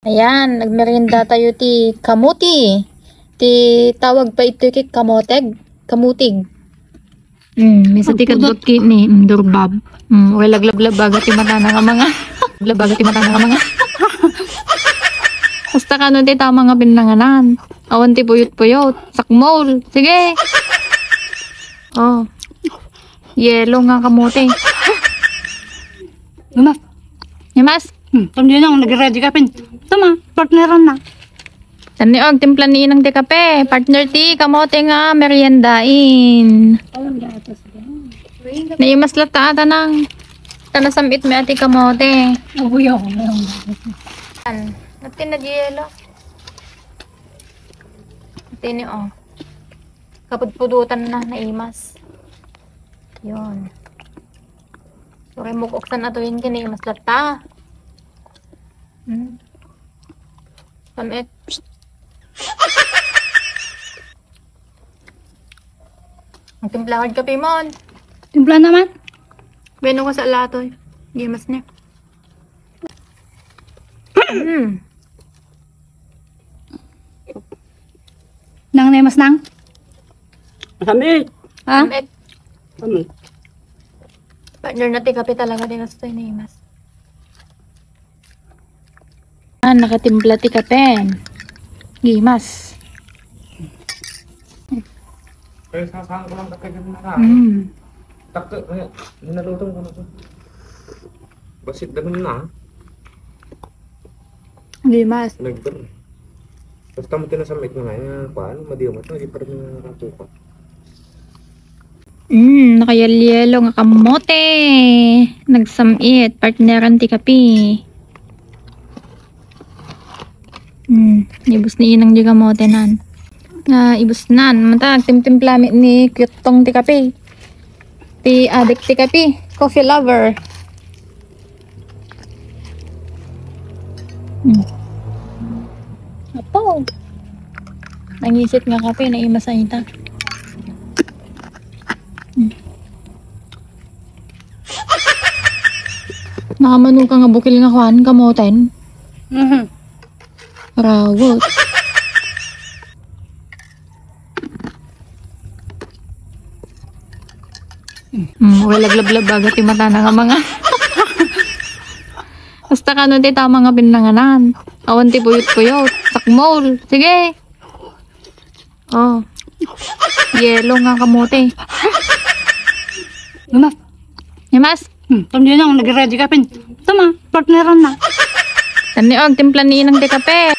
Ayan, nagmerienda tayo ti kamuti. Ti tawag pa ito kay kamoteg. Kamutig. Misa ti kadbak ki ni durbab. Okay, laglablab baga ti mata nga mga. Labaga ti mata nga mga. Basta ka nun ti tama nga pinanganan. Awan ti puyot-puyot. Sakmol. Sige. Oh. Yelo nga kamuti. Yamas. Yamas. Tama nang nag-ready ka pin. Tama, partneran na. Tani og timpla ni inang ti kape. Partner ti kamote nga meriendain. Naimas lata ata nang tanasamit mi ati kamote. Ubuyo. Natin na yelo. Natin ni oh. Kapudpudutan na naimas. Yun. So kay mukoksan na to yun kinaimas lata. Samit. Ang timplahod kape mon. Timpla naman. Beno ko sa latoy. Gimas niya. Nang nemas nang. Samit. Ha? Samit. Samit. Partner natin kape talaga din gusto yun naimas. Nakatimpla ti kape. Gimas. Kaya sasama ko lang kakagin na ka. Takto, ninalutong ko na to. Basit ganun na. Gimas. Nagdun. Basta mo tinasamit na nga yan. Paano? Madiyo mo ito. Hindi pa rin nakatuka. Nakayalyelo nga kamote. Nagsamit. Partneran ti kape. Ibus ni inang di kamote nan. Ibus nan. Matag timtimplami ni kyutong ti kape. Ti adik ti kape. Coffee lover. Apo. Nangisit nga kape na imasay ita. Nakamanu ka nga bukil nga kwan kamoten. Rawot. Wala laglablab baga ti mata nga mga. Basta ka nun ti tama nga pinanganan. Awan ti puyot-puyot. Sakmol. Sige. Oh. Yelo nga kamote. Yamas. Yamas. Tama nang nag-ready ka pin. Tama, partneran na. Tani og timpla ni inang ti kape.